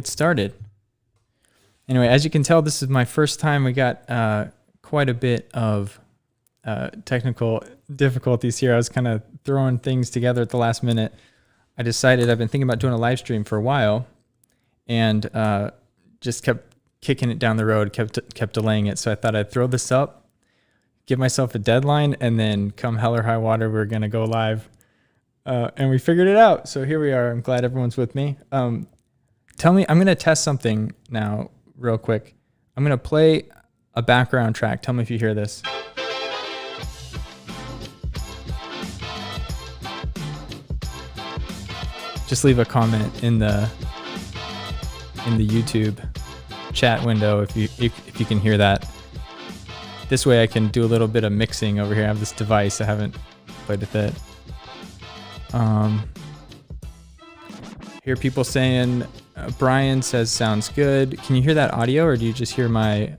Get started. Anyway, as you can tell, this is my first time. We got quite a bit of technical difficulties here. I was kind of throwing things together at the last minute. I decided I've been thinking about doing a live stream for a while, and just kept kicking it down the road, kept delaying it. So I thought I'd throw this up, give myself a deadline, and then come hell or high water, we're gonna go live. And we figured it out. So here we are. I'm glad everyone's with me. Tell me, I'm going to test something now real quick. I'm going to play a background track. Tell me if you hear this. Just leave a comment in the YouTube chat window if you can hear that. This way I can do a little bit of mixing over here. I have this device. I haven't played with it. Hear people saying, Brian says sounds good. Can you hear that audio, or do you just hear my,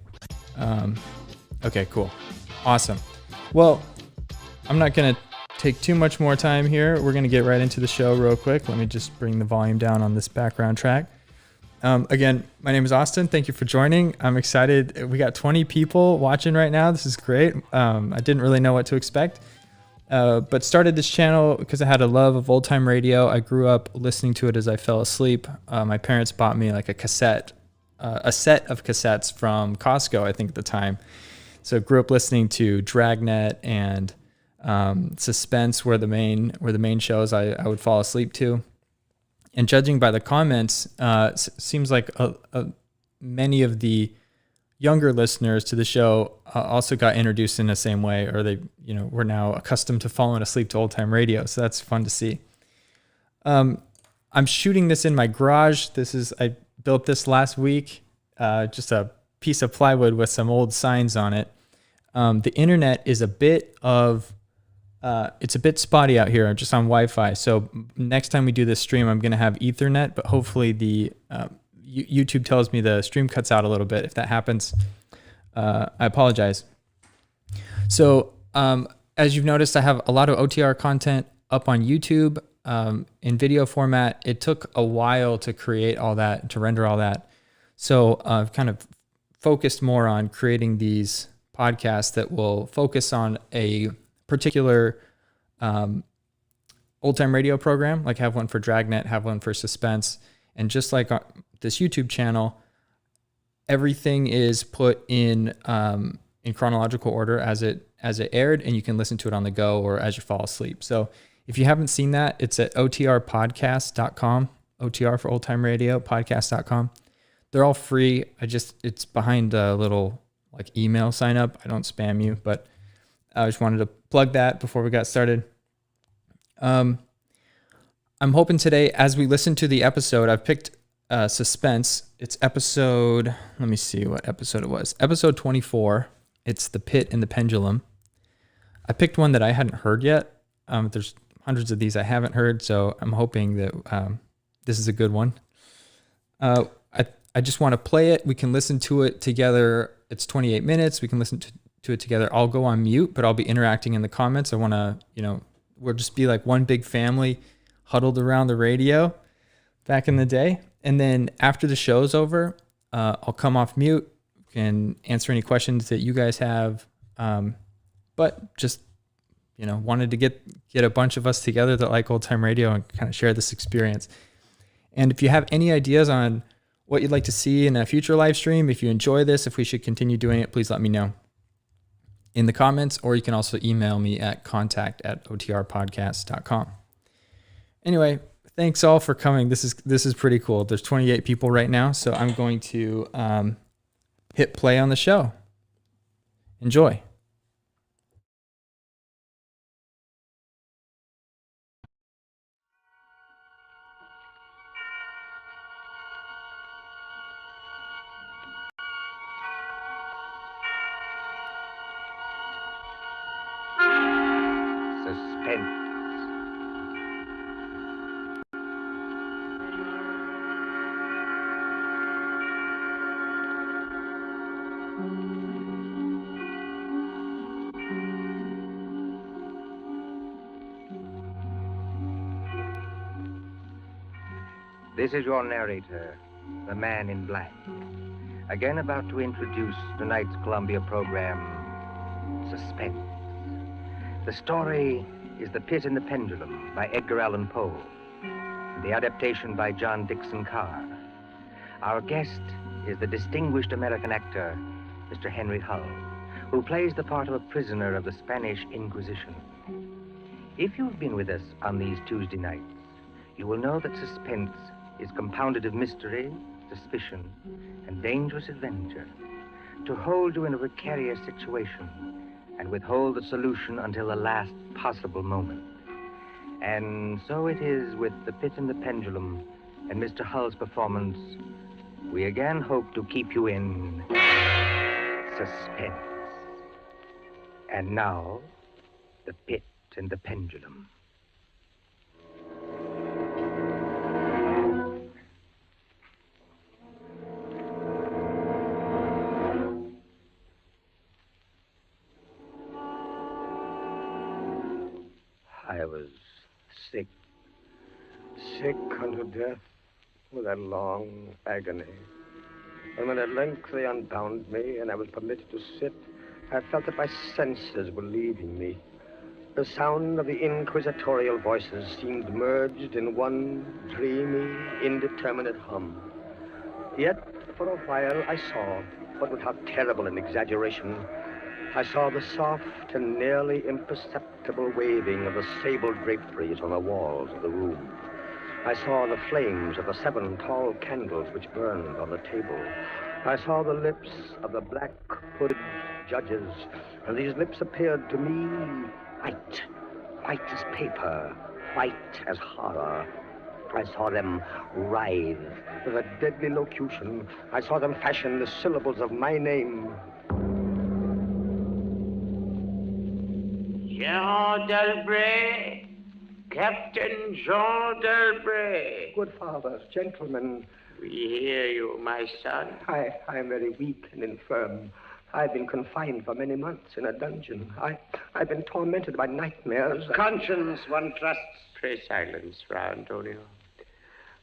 okay, cool. Awesome. Well, I'm not going to take too much more time here. We're going to get right into the show real quick. Let me just bring the volume down on this background track. Again, my name is Austin. Thank you for joining. I'm excited. We got 20 people watching right now. This is great. I didn't really know what to expect. But started this channel because I had a love of old time radio. I grew up listening to it as I fell asleep. My parents bought me like a set of cassettes from Costco, I think at the time. So grew up listening to Dragnet and Suspense were the main shows I would fall asleep to. And judging by the comments, seems like many of the younger listeners to the show also got introduced in the same way, or they, were now accustomed to falling asleep to old time radio. So that's fun to see. I'm shooting this in my garage. I built this last week, just a piece of plywood with some old signs on it. The internet is it's a bit spotty out here. I'm just on Wi-Fi. So next time we do this stream, I'm going to have Ethernet, but hopefully YouTube tells me the stream cuts out a little bit. If that happens, I apologize. So as you've noticed, I have a lot of OTR content up on YouTube in video format. It took a while to create all that, to render all that. So I've kind of focused more on creating these podcasts that will focus on a particular old-time radio program, like have one for Dragnet, have one for Suspense. And just like this YouTube channel, everything is put in chronological order as it aired, and you can listen to it on the go or as you fall asleep. So if you haven't seen that, it's at otrpodcast.com, OTR for old time radio, podcast.com. They're all free. It's behind a little like email sign up. I don't spam you, but I just wanted to plug that before we got started. I'm hoping today, as we listen to the episode, I've picked Suspense. It's episode, let me see what episode it was. Episode 24. It's The Pit and the Pendulum. I picked one that I hadn't heard yet. There's hundreds of these I haven't heard, so I'm hoping that this is a good one. I just want to play it. We can listen to it together. It's 28 minutes. We can listen to it together. I'll go on mute, but I'll be interacting in the comments. I want to, we'll just be like one big family huddled around the radio back in the day. And then after the show's over, I'll come off mute and answer any questions that you guys have. But just, wanted to get a bunch of us together that like old time radio and kind of share this experience. And if you have any ideas on what you'd like to see in a future live stream, if you enjoy this, if we should continue doing it, please let me know in the comments, or you can also email me at contact@otrpodcast.com. Anyway, thanks all for coming. This is pretty cool. There's 28 people right now, so I'm going to hit play on the show. Enjoy. Suspense. This is your narrator, the Man in Black. Again about to introduce tonight's Columbia program, Suspense. The story is The Pit and the Pendulum by Edgar Allan Poe. The adaptation by John Dixon Carr. Our guest is the distinguished American actor, Mr. Henry Hull, who plays the part of a prisoner of the Spanish Inquisition. If you've been with us on these Tuesday nights, you will know that Suspense is compounded of mystery, suspicion, and dangerous adventure, to hold you in a precarious situation and withhold the solution until the last possible moment. And so it is with The Pit and the Pendulum and Mr. Hull's performance. We again hope to keep you in suspense. And now, The Pit and the Pendulum. I was sick unto death with that long agony. And when at length they unbound me and I was permitted to sit, I felt that my senses were leaving me. The sound of the inquisitorial voices seemed merged in one dreamy, indeterminate hum. Yet, for a while, I saw, but without terrible an exaggeration, I saw the soft and nearly imperceptible waving of the sable draperies on the walls of the room. I saw the flames of the 7 tall candles which burned on the table. I saw the lips of the black-hooded judges, and these lips appeared to me white as paper, white as horror. I saw them writhe with a deadly locution. I saw them fashion the syllables of my name. Jean d'Albret, Captain Jean d'Albret. Good fathers, gentlemen. We hear you, my son. I am very weak and infirm. I've been confined for many months in a dungeon. I've been tormented by nightmares. Conscience, one trusts. Pray silence, Fra Antonio.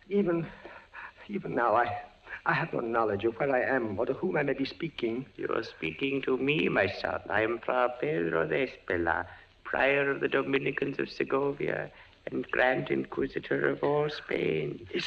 Even now, I have no knowledge of where I am or to whom I may be speaking. You are speaking to me, my son. I am Fra Pedro de Espela, prior of the Dominicans of Segovia and Grand Inquisitor of all Spain. Is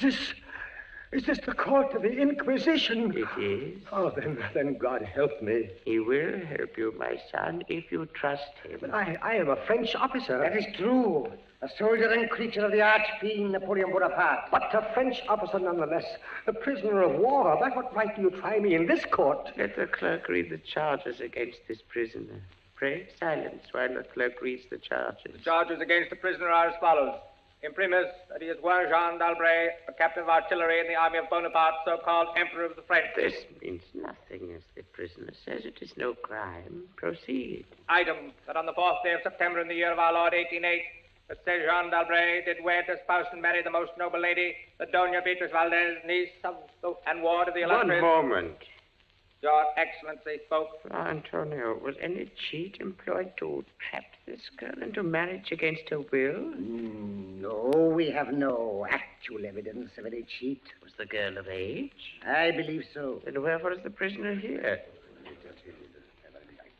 this the court of the Inquisition? It is. Oh, then God help me. He will help you, my son, if you trust him. But I am a French officer. That is true. A soldier and creature of the arch-fiend Napoleon Bonaparte. But a French officer nonetheless. A prisoner of war. By what right do you try me in this court? Let the clerk read the charges against this prisoner. Pray silence while the clerk reads the charges. The charges against the prisoner are as follows. Imprimis, that he is one Jean d'Albret, a captain of artillery in the army of Bonaparte, so-called Emperor of the French. This means nothing, as the prisoner says. It is no crime. Proceed. Item, that on the 4th day of September in the year of our Lord 1808, that said Jean d'Albret did wed to spouse and marry the most noble lady, the Doña Beatriz Valdez, niece of and ward of the illustrious... One moment. Your Excellency spoke. Fra Antonio, was any cheat employed to trap this girl into marriage against her will? No, we have no actual evidence of any cheat. Was the girl of age? I believe so. Then wherefore is the prisoner here?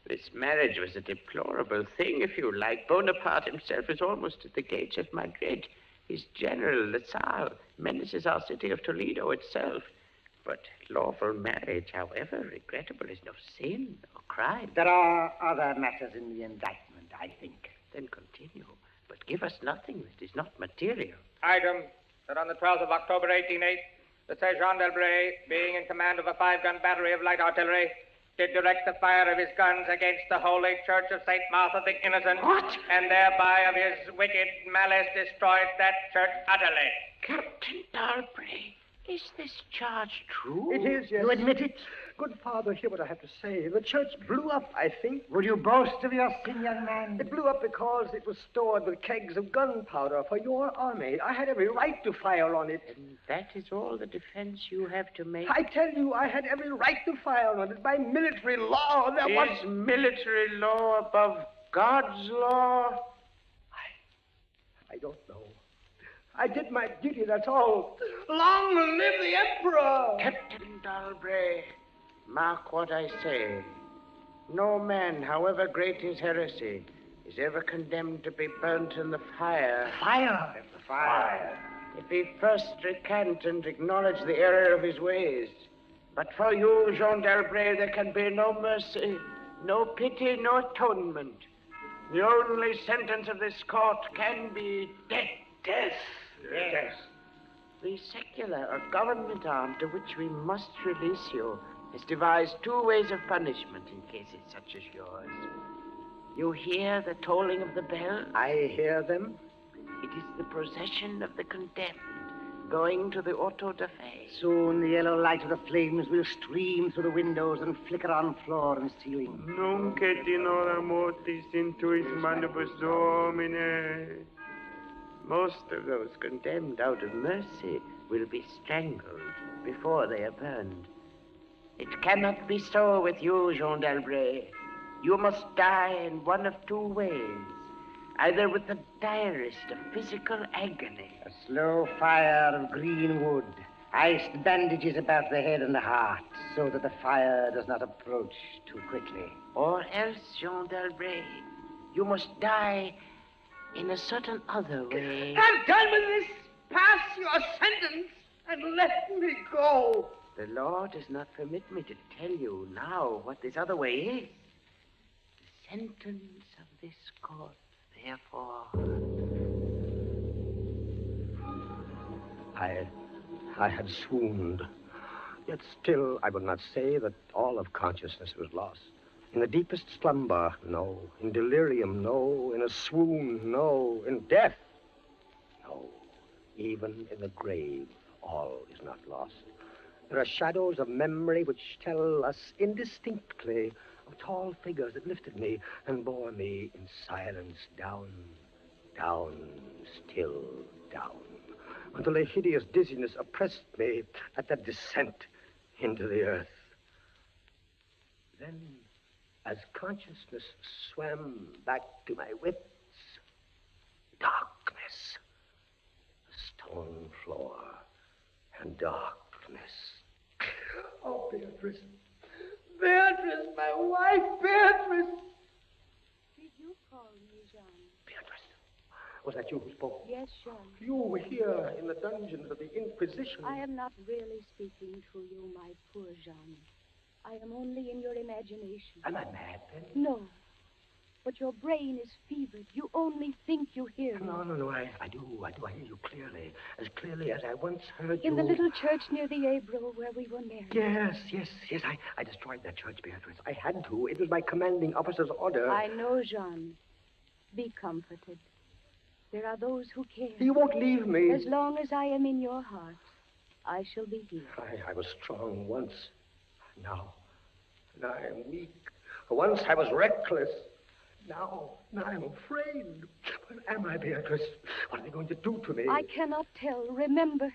This marriage was a deplorable thing, if you like. Bonaparte himself is almost at the gates of Madrid. His general, the Tsar, menaces our city of Toledo itself. But lawful marriage, however regrettable, is no sin or crime. There are other matters in the indictment, I think. Then continue, but give us nothing that is not material. Item, that on the 12th of October 1808, the said Jean d'Albret, being in command of a 5-gun battery of light artillery, did direct the fire of his guns against the holy church of St. Martha the Innocent. What? And thereby of his wicked malice destroyed that church utterly. Captain D'Albret, is this charge true? It is, yes. You admit it? Good father, hear what I have to say. The church blew up, I think. Would you boast of your sin, young man? It blew up because it was stored with kegs of gunpowder for your army. I had every right to fire on it. And that is all the defense you have to make? I tell you, I had every right to fire on it by military law. There was... Is military law above God's law? I don't know. I did my duty, that's all. Long live the Emperor! Captain Dalbray, mark what I say. No man, however great his heresy, is ever condemned to be burnt in the fire. Fire! The fire. If he first recant and acknowledge the error of his ways. But for you, Jean d'Albret, there can be no mercy, no pity, no atonement. The only sentence of this court can be death. Death. Yes. The secular or government arm to which we must release you has devised two ways of punishment in cases such as yours. You hear the tolling of the bell? I hear them. It is the procession of the condemned going to the auto da fe. Soon the yellow light of the flames will stream through the windows and flicker on floor and ceiling. Nunc et in hora mortis intuit manibus Domine. Most of those condemned out of mercy will be strangled before they are burned. It cannot be so with you, Jean d'Albret. You must die in one of two ways. Either with the direst of physical agony. A slow fire of green wood, iced bandages about the head and the heart, so that the fire does not approach too quickly. Or else, Jean d'Albret, you must die in a certain other way. I'm done with this. Pass your sentence and let me go. The law does not permit me to tell you now what this other way is. The sentence of this court, therefore. I had swooned. Yet still, I would not say that all of consciousness was lost. In the deepest slumber, no. In delirium, no. In a swoon, no. In death, no. Even in the grave, all is not lost. There are shadows of memory which tell us indistinctly of tall figures that lifted me and bore me in silence down, down, still down, until a hideous dizziness oppressed me at that descent into the earth. Then, as consciousness swam back to my wits, darkness, a stone floor, and darkness. Oh, Beatrice. Beatrice, my wife, Beatrice. Did you call me, Jean? Beatrice, was that you who spoke? Yes, Jean. You were here in the dungeons of the Inquisition. I am not really speaking to you, my poor Jean. I am only in your imagination. Am I mad, then? No. But your brain is fevered. You only think you hear me. No, I do. I hear you clearly. As clearly as I once heard you. In the little church near the Ebro where we were married. Yes. I destroyed that church, Beatrice. I had to. It was my commanding officer's order. I know, Jean. Be comforted. There are those who care. You won't leave me. As long as I am in your heart, I shall be here. I was strong once. Now I am weak. Once I was reckless. Now I'm afraid. What am I, Beatrice? What are they going to do to me? I cannot tell. Remember,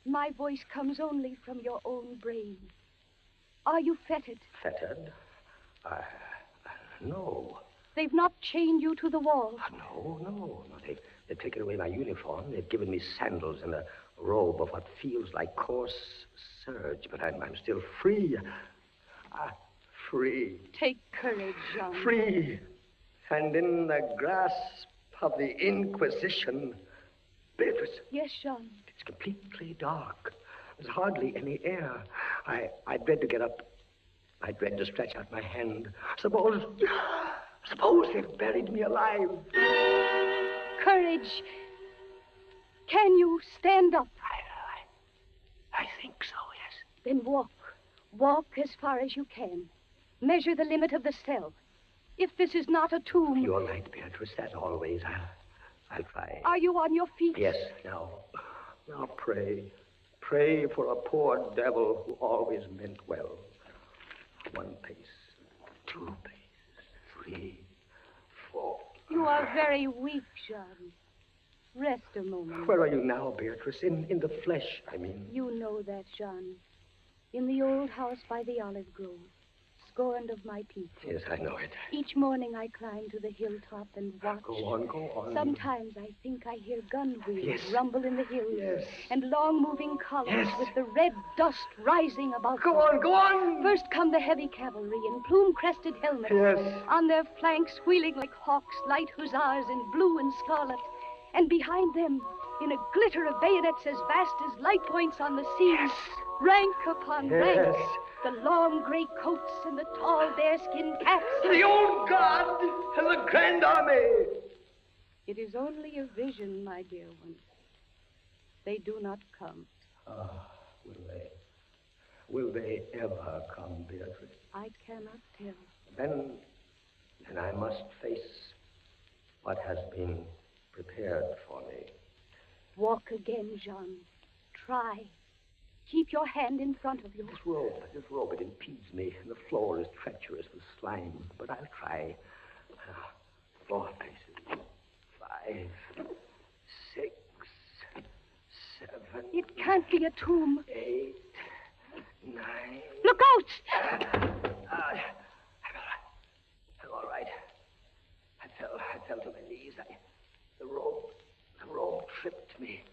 my voice comes only from your own brain. Are you fettered? Fettered? No. They've not chained you to the wall. No. They've taken away my uniform. They've given me sandals and a robe of what feels like coarse serge, but I'm still free. Free. Take courage, Jean. Free. And in the grasp of the Inquisition. Beatrice. Yes, Jean. It's completely dark. There's hardly any air. I dread to get up. I dread to stretch out my hand. Suppose they've buried me alive. Courage. Can you stand up? I think so, yes. Then walk. Walk as far as you can. Measure the limit of the cell. If this is not a tomb... You're right, Beatrice, as always. I'll try. Are you on your feet? Yes, now pray. Pray for a poor devil who always meant well. 1 pace, 2 paces, 3, 4. You are very weak, Jean. Rest a moment. Where are you now, Beatrice? In the flesh, I mean. You know that, Jean. In the old house by the olive grove. scorned of my people. Yes, I know it. Each morning I climb to the hilltop and watch. Go on, go on. Sometimes I think I hear gun wheels Yes. rumble in the hills. Yes. And long-moving columns Yes. with the red dust rising above Go them. on, go on. First come the heavy cavalry in plume-crested helmets. Yes. On their flanks, wheeling like hawks, light hussars in blue and scarlet. And behind them, in a glitter of bayonets as vast as light points on the sea, Yes. rank upon Yes. rank, the long gray coats and the tall bearskin caps. The old guard and the grand army. It is only a vision, my dear one. They do not come. Ah, will they? Will they ever come, Beatrice? I cannot tell. Then I must face what has been prepared for me. Walk again, Jean. Try. Keep your hand in front of you. This rope, it impedes me, and the floor is treacherous with slime. But I'll try. 4 paces. 5, 6, 7. It can't be a tomb. 8, 9. Look out! I'm all right. I fell to my knees. The rope tripped me.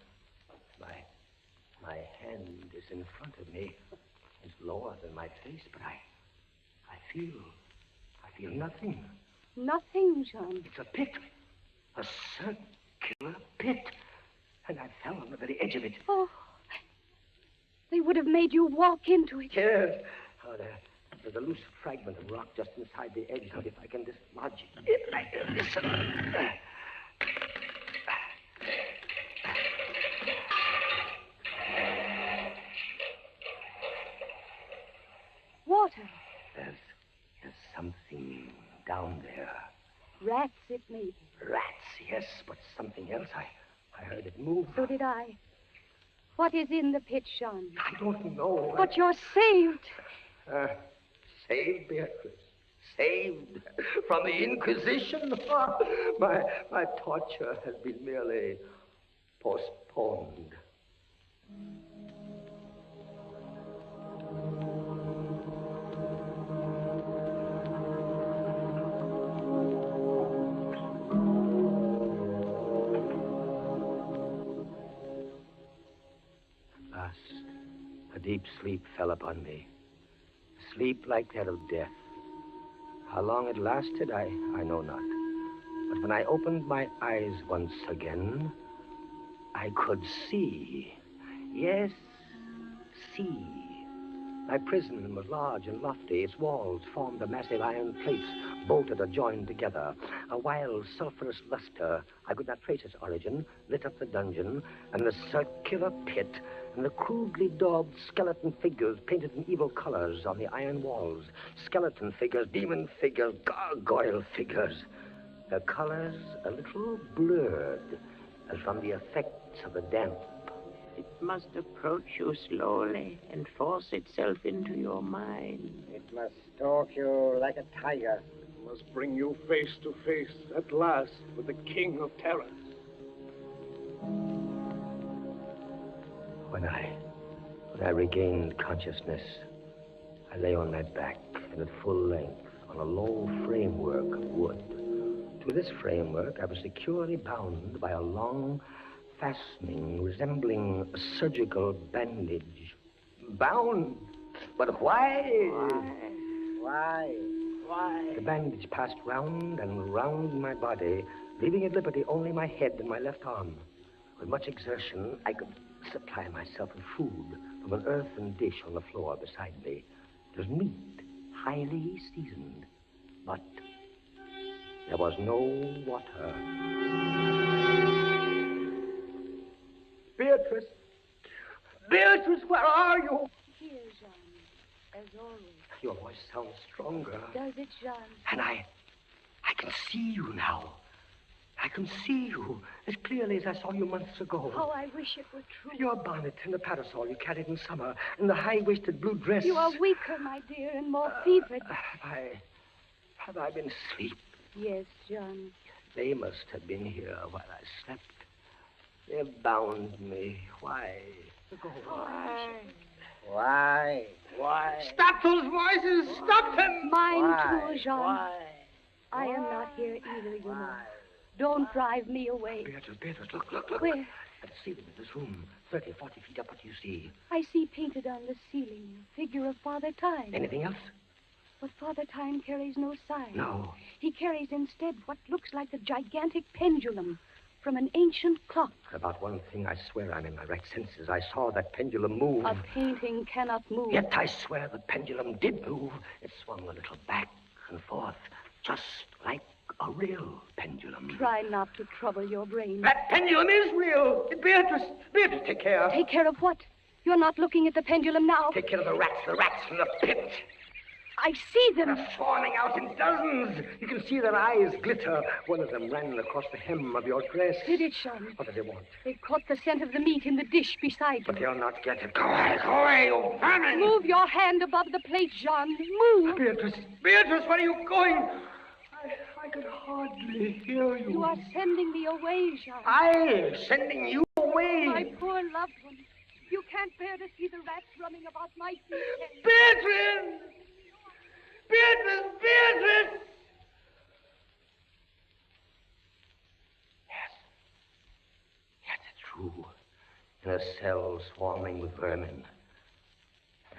My hand is in front of me. It's lower than my face, but I feel nothing. Nothing, Jean. It's a pit. A circular pit. And I fell on the very edge of it. Oh, they would have made you walk into it. Yes. Oh, there's a loose fragment of rock just inside the edge. Now, if I can dislodge it, listen. Water. There's something down there. Rats, it may be. Rats, yes, but something else. I heard it move. So did I. What is in the pit, Jean? I don't know. But you're saved. Saved, Beatrice. Saved from the Inquisition. My torture has been merely postponed. A deep sleep fell upon me. Sleep like that of death. How long it lasted, I know not. But when I opened my eyes once again, I could see. Yes, see. My prison was large and lofty. Its walls formed of massive iron plates, bolted or joined together. A wild, sulphurous luster, I could not trace its origin, lit up the dungeon, and the circular pit, and the crudely daubed skeleton figures painted in evil colors on the iron walls. Skeleton figures, demon figures, gargoyle figures. Their colors a little blurred, as from the effects of the damp. It must approach you slowly and force itself into your mind. It must stalk you like a tiger. Must bring you face to face at last with the King of Terror. When I regained consciousness, I lay on my back and at full length on a low framework of wood. To this framework, I was securely bound by a long fastening resembling a surgical bandage. Bound? But why? Why? The bandage passed round and round my body, leaving at liberty only my head and my left arm. With much exertion, I could supply myself with food from an earthen dish on the floor beside me. It was meat, highly seasoned, but there was no water. Beatrice! Beatrice, where are you? Here, Jean, as always. Your voice sounds stronger. Does it, Jean? And I can see you now. I can see you as clearly as I saw you months ago. How I wish it were true. Your bonnet and the parasol you carried in summer, and the high-waisted blue dress. You are weaker, my dear, and more fevered. Have I been asleep? Yes, Jean. They must have been here while I slept. They bound me. Why? Why? Why? Stop those voices! Stop them! Mine too, Jean. Why? I am not here either, you know. Don't drive me away. Beatrice, look. Where? At the ceiling of this room, 30, 40 feet up, what do you see? I see painted on the ceiling a figure of Father Time. Anything else? But Father Time carries no sign. No. He carries instead what looks like a gigantic pendulum from an ancient clock. About one thing, I swear I'm in my right senses. I saw that pendulum move. A painting cannot move. Yet I swear the pendulum did move. It swung a little back and forth, just like a real pendulum. Try not to trouble your brain. That pendulum is real. Beatrice, take care. Take care of what? You're not looking at the pendulum now. Take care of the rats from the pit. I see them. They're swarming out in dozens. You can see their eyes glitter. One of them ran across the hem of your dress. Did it, Sean? What did they want? They caught the scent of the meat in the dish beside But you. they'll not get it. Go away, you vermin! Move your hand above the plate, Jean. Move. Beatrice, where are you going? I could hardly hear you. You are sending me away, Jean. I'm sending you away. My poor loved one. You can't bear to see the rats running about my feet. Beatrice! Beatrice! Yes, it's true. In a cell swarming with vermin.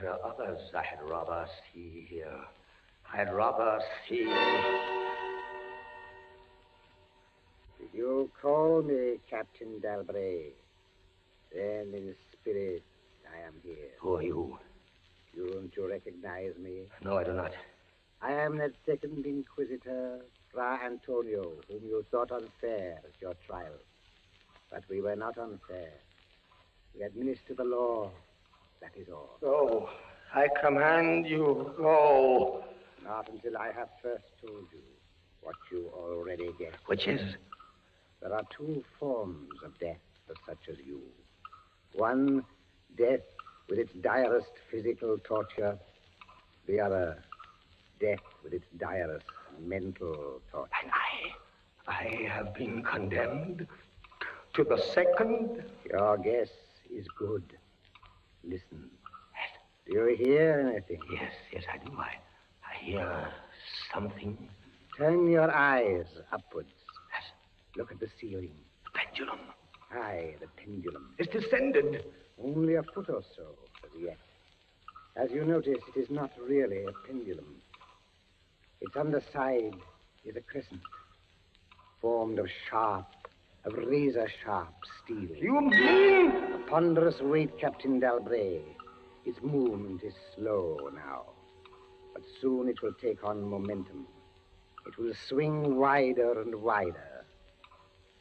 There are others I had rather see here. I'd rather see. Did you call me, Captain Dalbray? Then in spirit, I am here. Who are you? Don't you recognize me? No, I do not. I am that second Inquisitor, Fra Antonio, whom you thought unfair at your trial. But we were not unfair. We administer the law, that is all. Go. I command you, go. Not until I have first told you what you already guessed. Which is? There are two forms of death for such as you. One, death with its direst physical torture. The other, death with its direst mental torture. And I have been condemned to the second. Your guess is good. Listen. Do you hear anything? Yes, I do. I hear something. Turn your eyes upwards. Look at the ceiling. The pendulum. Aye, the pendulum. It's descended. Only a foot or so as yet. As you notice, it is not really a pendulum. Its underside is a crescent, formed of razor-sharp steel. You mean? A ponderous weight, Captain Dalbray. Its movement is slow now, but soon it will take on momentum. It will swing wider and wider,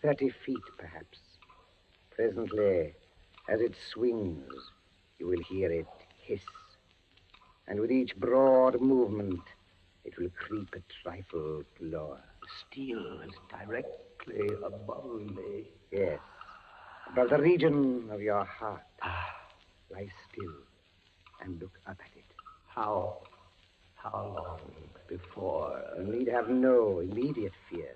30 feet perhaps. Presently, as it swings, you will hear it hiss, and with each broad movement, it will creep a trifle lower. Steel is directly above me. Yes, above the region of your heart. Lie still and look up at it. How long before? You need have no immediate fear.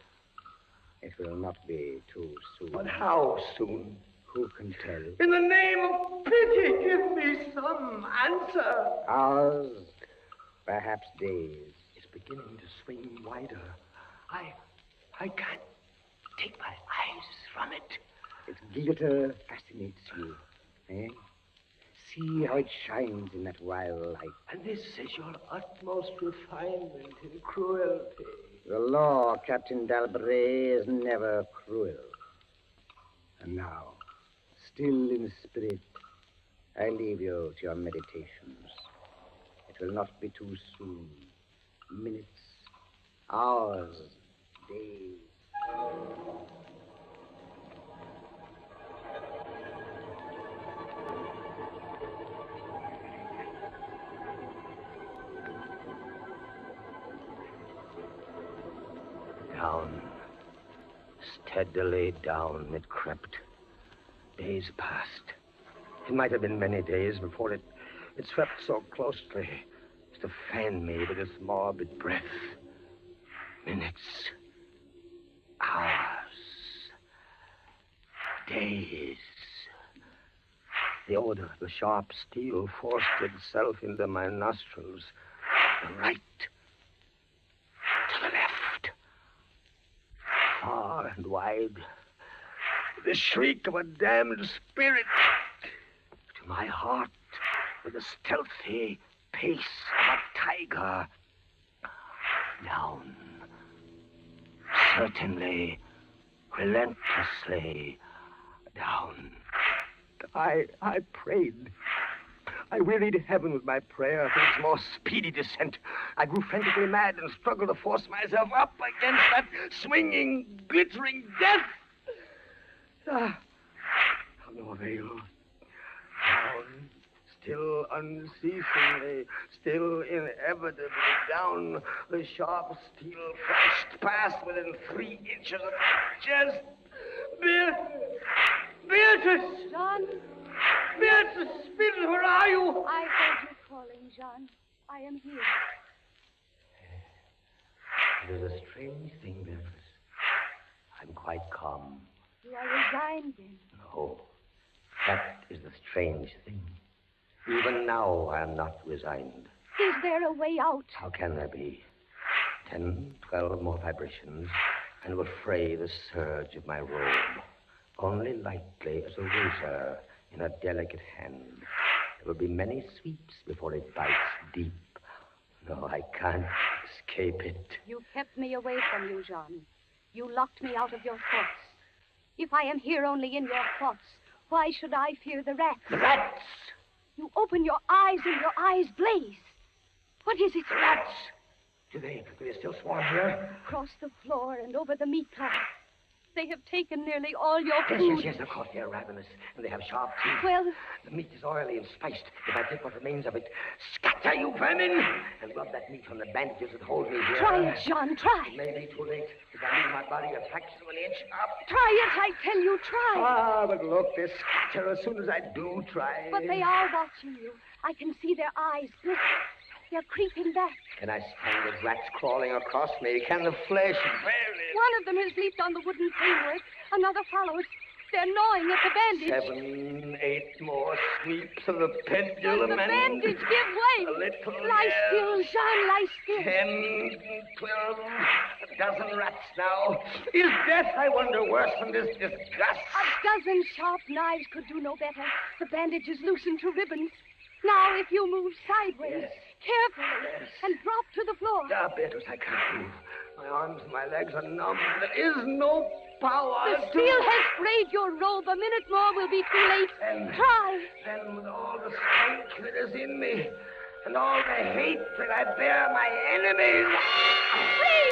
It will not be too soon. But how soon? Who can tell? In the name of pity, give me some answer. Hours, perhaps days. It's beginning to swing wider. I can't take my eyes from it. Its glitter fascinates you, eh? See how it shines in that wild light. And this is your utmost refinement in cruelty. The law, Captain Dalbray, is never cruel. And now, still in spirit, I leave you to your meditations. It will not be too soon. Minutes, hours, days. Down, steadily down it crept. Days passed. It might have been many days before it swept so closely as to fan me with its morbid breath. Minutes, hours, days. The odor of the sharp steel forced itself into my nostrils. The right. To the left. Far and wide. The shriek of a damned spirit. To my heart, with the stealthy pace of a tiger. Down. Certainly, relentlessly down. I prayed. I wearied heaven with my prayer for its more speedy descent. I grew frantically mad and struggled to force myself up against that swinging, glittering death. Of no avail. Down, still unceasingly, still inevitably down, the sharp steel flashed past within 3 inches of my chest. Beatrice! John? Beatrice, Beatrice, where are you? I heard you calling, John. I am here. It is a strange thing, Beatrice. I'm quite calm. You are resigned, then? No, that is the strange thing. Even now, I am not resigned. Is there a way out? How can there be? 10, 12 more vibrations, and will fray the serge of my robe. Only lightly as a razor in a delicate hand. There will be many sweeps before it bites deep. No, I can't escape it. You kept me away from you, John. You locked me out of your thoughts. If I am here only in your thoughts, why should I fear the rats? The rats! You open your eyes and your eyes blaze. What is it? The rats! Do they still swarm here? Across the floor and over the meat platter. They have taken nearly all your Yes, food. yes, of course, they're ravenous, and they have sharp teeth. Well... The meat is oily and spiced. If I take what remains of it, scatter, you vermin! And rub that meat from the bandages that hold me here. Try it, John, try. It may be too late. If I move my body a fraction of an inch up. Try it, I tell you, try. Ah, but look, they scatter as soon as I do try. But they are watching you. I can see their eyes glitter. They're creeping back. Can I stand the rats crawling across me? Can the flesh bear it? One of them has leaped on the wooden framework. Another follows. They're gnawing at the bandage. 7, 8 more sweeps of the pendulum. But the bandage give way. A little. Lie still, Jean, lie still. 10, 12, a dozen rats now. Is death, I wonder, worse than this disgust? A dozen sharp knives could do no better. The bandage is loosened to ribbons. Now, if you move sideways, carefully, and drop to the floor. Ah, Beatrice, I can't move. My arms and my legs are numb. There is no power. The steel has frayed your robe. A minute more will be too late. Try. Then with all the strength that is in me, and all the hate that I bear my enemies. Free!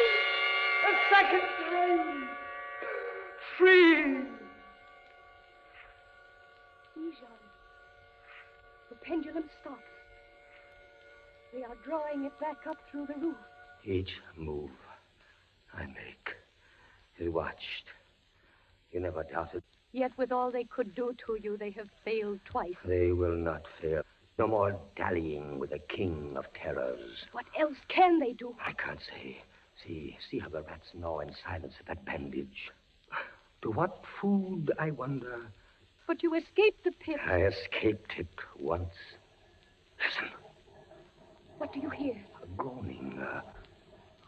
A second frame. Free. Jean. The pendulum stops. They are drawing it back up through the roof. Each move I make is watched. You never doubted. Yet with all they could do to you, they have failed twice. They will not fail. No more dallying with the king of terrors. What else can they do? I can't say. See how the rats gnaw in silence at that bandage. To what food, I wonder? But you escaped the pit. I escaped it once. Listen. What do you hear? A groaning.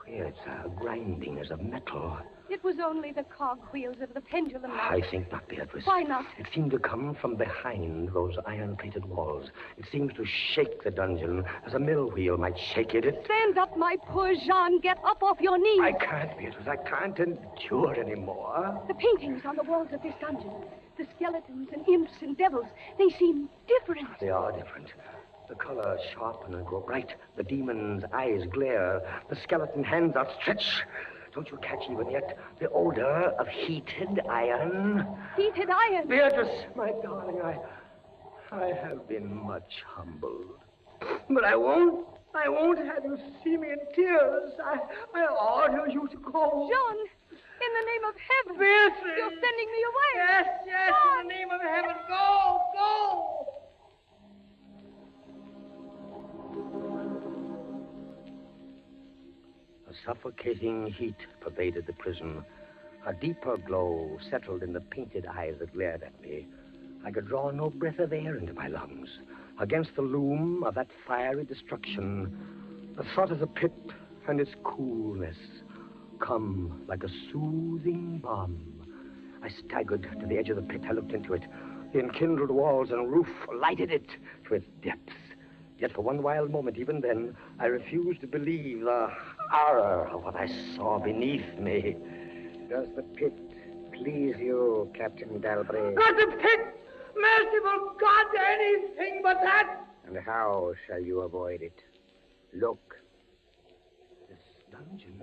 It's a grinding as of metal. It was only the cog wheels of the pendulum. I think not, Beatrice. Why not? It seemed to come from behind those iron-plated walls. It seemed to shake the dungeon as a mill wheel might shake it. Stand up, my poor Jean. Get up off your knees. I can't, Beatrice. I can't endure anymore. The paintings on the walls of this dungeon, the skeletons and imps and devils, they seem different. They are different. The colors sharpen and grow bright. The demon's eyes glare. The skeleton hands outstretch. Don't you catch even yet the odor of heated iron? Heated iron? Beatrice, my darling, I have been much humbled. But I won't have you see me in tears. I order you to go. Jean, in the name of heaven. Beatrice. You're sending me away. Yes, Jean. In the name of heaven. Go. A suffocating heat pervaded the prison. A deeper glow settled in the painted eyes that glared at me. I could draw no breath of air into my lungs. Against the loom of that fiery destruction, the thought of the pit and its coolness come like a soothing balm. I staggered to the edge of the pit. I looked into it. The enkindled walls and roof lighted it to its depths. Yet for one wild moment, even then, I refused to believe the horror of what I saw beneath me. Does the pit please you, Captain Dalbray? Not the pit! Merciful God, anything but that! And how shall you avoid it? Look. This dungeon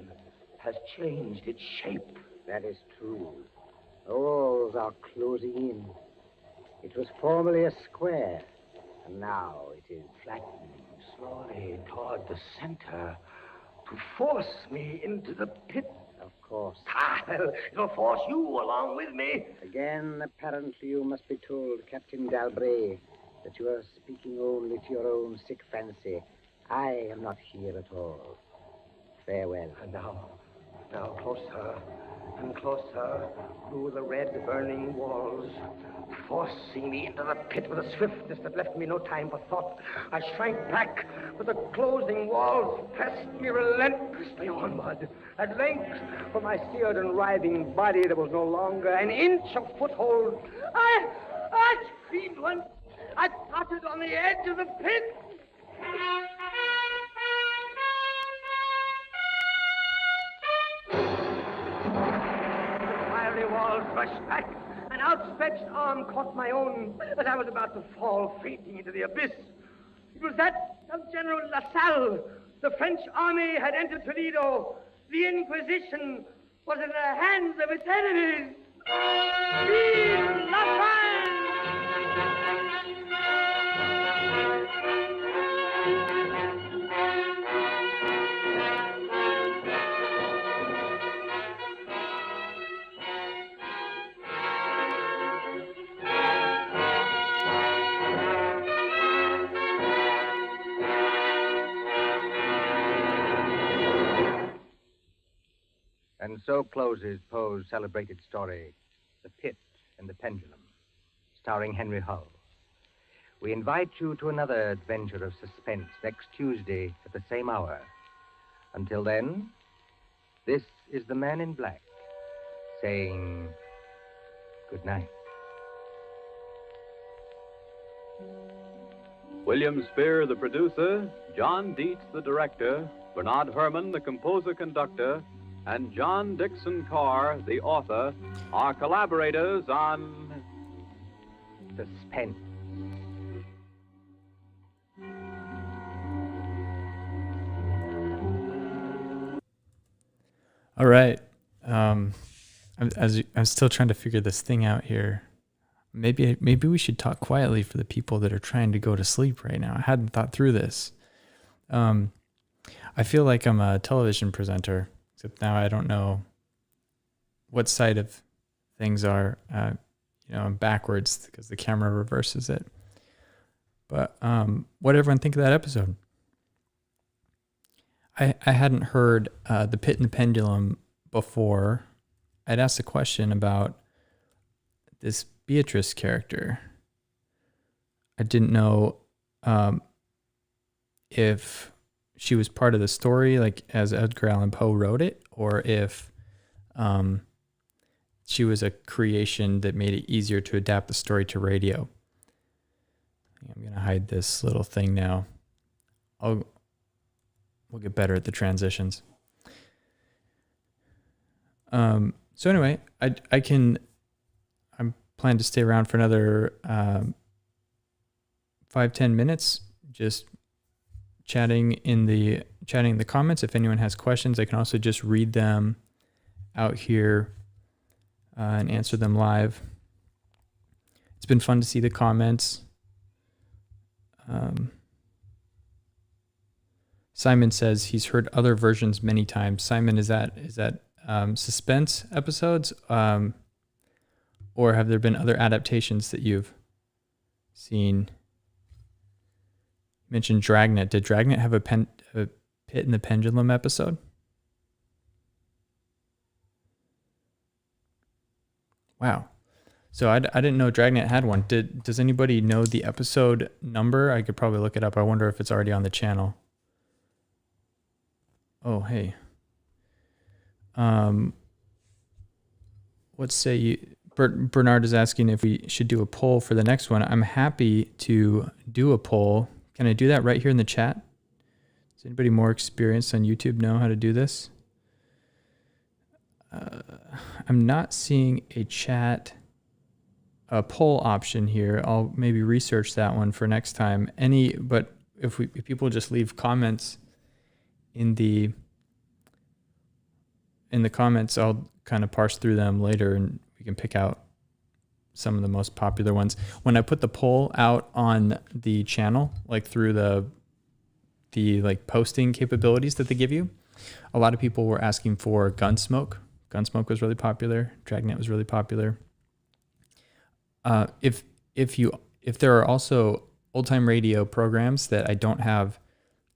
has changed its shape. That is true. The walls are closing in. It was formerly a square, and now it is flattening Slowly toward the center to force me into the pit. Of course. It'll force you along with me. Again, apparently you must be told, Captain Dalbray, that you are speaking only to your own sick fancy. I am not here at all. Farewell. And now closer and closer grew the red burning walls, forcing me into the pit with a swiftness that left me no time for thought. I shrank back, but the closing walls pressed me relentlessly onward. At length, for my seared and writhing body, there was no longer an inch of foothold. I screamed once. I tottered on the edge of the pit. Wall rushed back. An outstretched arm caught my own as I was about to fall fainting into the abyss. It was that of General LaSalle. The French army had entered Toledo. The Inquisition was in the hands of its enemies. Vive la France! And so closes Poe's celebrated story, The Pit and the Pendulum, starring Henry Hull. We invite you to another adventure of suspense next Tuesday at the same hour. Until then, this is the Man in Black saying good night. William Spear, the producer, John Dietz, the director, Bernard Herrmann, the composer-conductor, and John Dixon Carr, the author, are collaborators on Suspense. All right. I'm still trying to figure this thing out here. Maybe we should talk quietly for the people that are trying to go to sleep right now. I hadn't thought through this. I feel like I'm a television presenter, except now I don't know what side of things are. I'm backwards because the camera reverses it. But what did everyone think of that episode? I hadn't heard The Pit and the Pendulum before. I'd asked a question about this Beatrice character. I didn't know if she was part of the story, like as Edgar Allan Poe wrote it, or if she was a creation that made it easier to adapt the story to radio. I'm going to hide this little thing now. We'll get better at the transitions. So anyway, I plan to stay around for another 5-10 minutes, just chatting in the comments. If anyone has questions, I can also just read them out here and answer them live. It's been fun to see the comments. Simon says he's heard other versions many times. Simon, is that Suspense episodes, or have there been other adaptations that you've seen? You mentioned Dragnet. Did Dragnet have a Pit and the Pendulum episode? Wow. So I didn't know Dragnet had one. Does anybody know the episode number? I could probably look it up. I wonder if it's already on the channel. Oh, hey. What say you? Bernard is asking if we should do a poll for the next one. I'm happy to do a poll. Can I do that right here in the chat? Does anybody more experienced on YouTube know how to do this? I'm not seeing a poll option here. I'll maybe research that one for next time. But if people just leave comments in the comments, I'll kind of parse through them later and we can pick out some of the most popular ones. When I put the poll out on the channel, like through the like posting capabilities that they give you, a lot of people were asking for Gunsmoke. Gunsmoke was really popular. Dragnet was really popular. If there are also old time radio programs that I don't have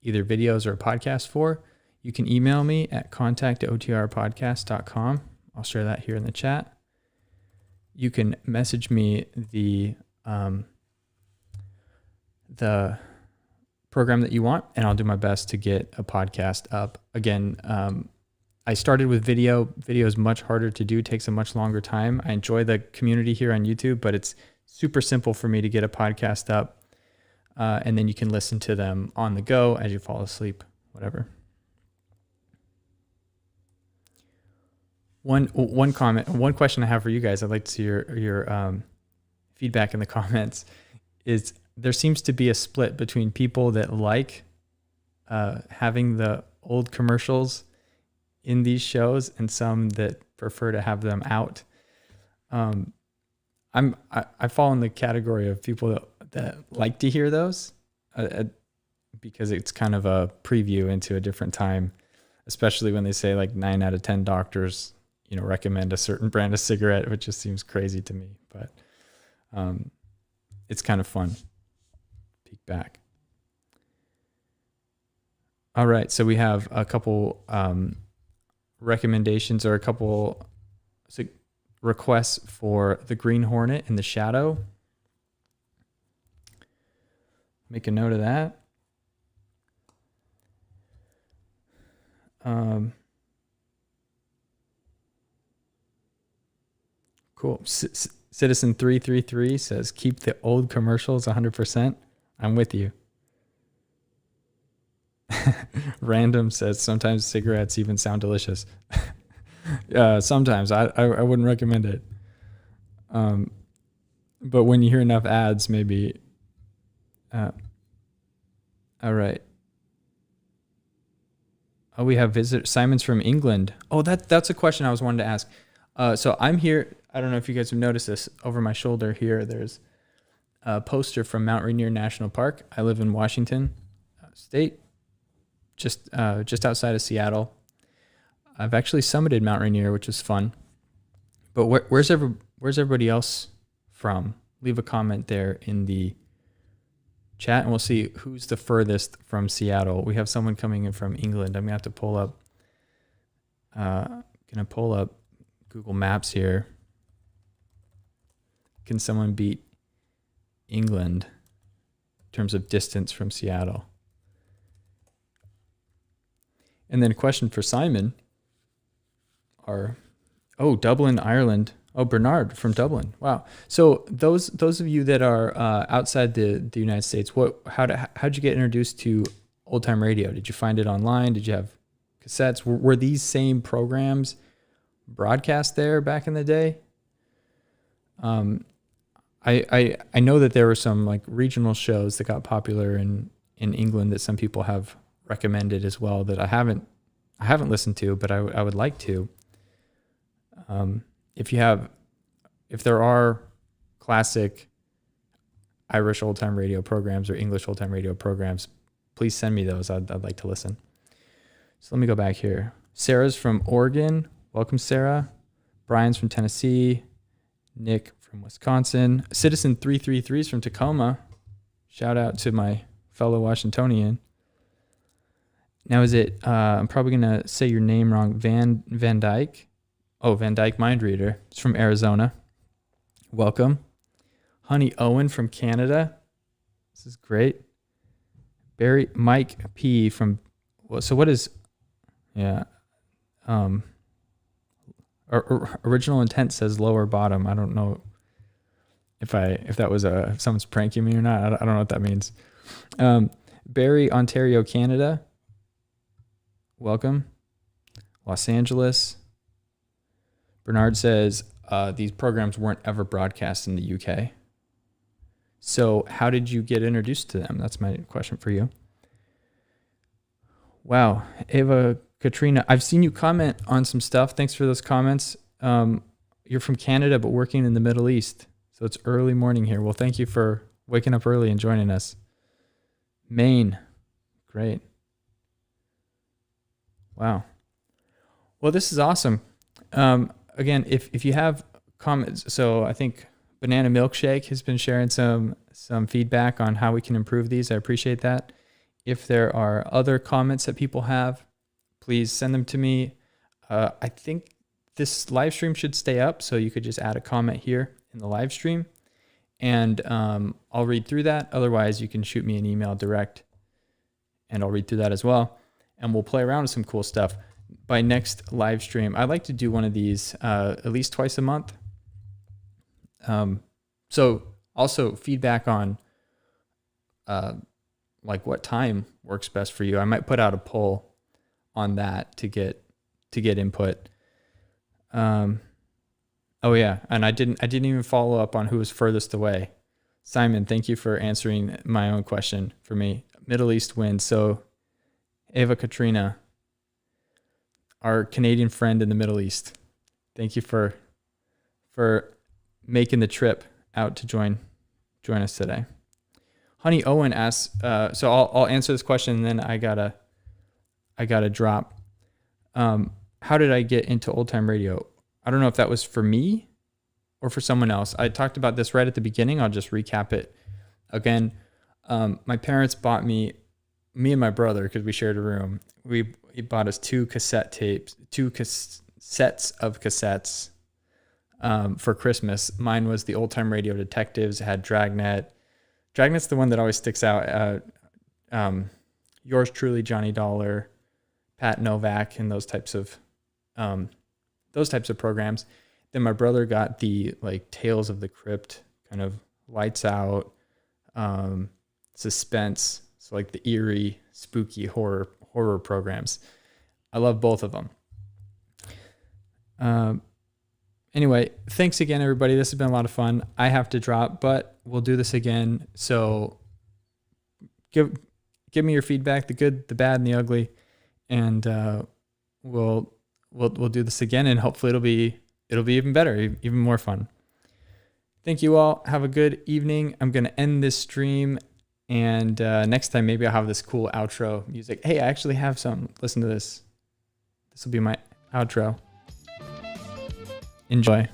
either videos or podcasts for, you can email me at contact@otrpodcast.com. I'll share that here in the chat. You can message me the program that you want, and I'll do my best to get a podcast up. Again, I started with video. Video is much harder to do, takes a much longer time. I enjoy the community here on YouTube, but it's super simple for me to get a podcast up. And then you can listen to them on the go as you fall asleep, whatever. One comment, one question I have for you guys, I'd like to see your feedback in the comments, is there seems to be a split between people that like having the old commercials in these shows and some that prefer to have them out. I fall in the category of people that like to hear those because it's kind of a preview into a different time, especially when they say like 9 out of 10 doctors recommend a certain brand of cigarette, which just seems crazy to me, but it's kind of fun. Peek back. All right, so we have a couple recommendations or a couple requests for the Green Hornet in the Shadow. Make a note of that. Cool. Citizen 333 says, keep the old commercials 100%. I'm with you. Random says, sometimes cigarettes even sound delicious. Sometimes. I wouldn't recommend it. But when you hear enough ads, maybe. All right. Oh, we have visitor. Simon's from England. Oh, that's a question I was wanting to ask. So I'm here. I don't know if you guys have noticed this. Over my shoulder here, there's a poster from Mount Rainier National Park. I live in Washington State, just outside of Seattle. I've actually summited Mount Rainier, which is fun. But where's everybody else from? Leave a comment there in the chat, and we'll see who's the furthest from Seattle. We have someone coming in from England. I'm gonna have to pull up. Google Maps here. Can someone beat England in terms of distance from Seattle? And then a question for Simon. Dublin, Ireland. Oh, Bernard from Dublin. Wow. So those of you that are outside the United States, how'd you get introduced to old time radio? Did you find it online? Did you have cassettes? Were these same programs broadcast there back in the day? I know that there were some like regional shows that got popular in England that some people have recommended as well that I haven't listened to, but I would like to. If there are classic Irish old time radio programs or English old time radio programs, please send me those. I'd like to listen. So let me go back here. Sarah's from Oregon. Welcome, Sarah. Brian's from Tennessee. Nick from Wisconsin. Citizen 333 is from Tacoma. Shout out to my fellow Washingtonian. Now, is it, I'm probably going to say your name wrong, Van Dyke? Oh, Van Dyke Mind Reader. It's from Arizona. Welcome. Honey Owen from Canada. This is great. Mike P from, so what is, yeah. Original intent says lower bottom. I don't know if that was if someone's pranking me or not. I don't know what that means. Barrie, Ontario, Canada. Welcome. Los Angeles. Bernard says these programs weren't ever broadcast in the UK. So how did you get introduced to them? That's my question for you. Wow. Ava Katrina, I've seen you comment on some stuff. Thanks for those comments. You're from Canada, but working in the Middle East. So it's early morning here. Well, thank you for waking up early and joining us. Maine. Great. Wow. Well, this is awesome. Again, if you have comments, so I think Banana Milkshake has been sharing some feedback on how we can improve these. I appreciate that. If there are other comments that people have, please send them to me. I think this live stream should stay up, so you could just add a comment here in the live stream, and I'll read through that. Otherwise, you can shoot me an email direct, and I'll read through that as well, and we'll play around with some cool stuff. By next live stream, I'd like to do one of these at least twice a month. So also feedback on like what time works best for you. I might put out a poll on that to get input. Oh yeah, and I didn't even follow up on who was furthest away. Simon, thank you for answering my own question for me. Middle East wins. So Ava Katrina, our Canadian friend in the Middle East, thank you for making the trip out to join us today. Honey Owen asks, so I'll answer this question and then I gotta drop. How did I get into old time radio? I don't know if that was for me or for someone else. I talked about this right at the beginning. I'll just recap it again. My parents bought me and my brother, because we shared a room. He bought us two cassettes of cassettes for Christmas. Mine was the Old Time Radio Detectives. It had Dragnet. Dragnet's the one that always sticks out. Yours truly, Johnny Dollar, Pat Novak, and those types of programs. Then my brother got the like Tales of the Crypt, kind of Lights Out, Suspense. So like the eerie, spooky horror programs. I love both of them. Anyway, thanks again, everybody. This has been a lot of fun. I have to drop, but we'll do this again. So give me your feedback, the good, the bad, and the ugly, and we'll do this again, and hopefully it'll be even better, even more fun. Thank you all. Have a good evening. I'm gonna end this stream, and next time maybe I'll have this cool outro music. Hey, I actually have some. Listen to this. This will be my outro. Enjoy.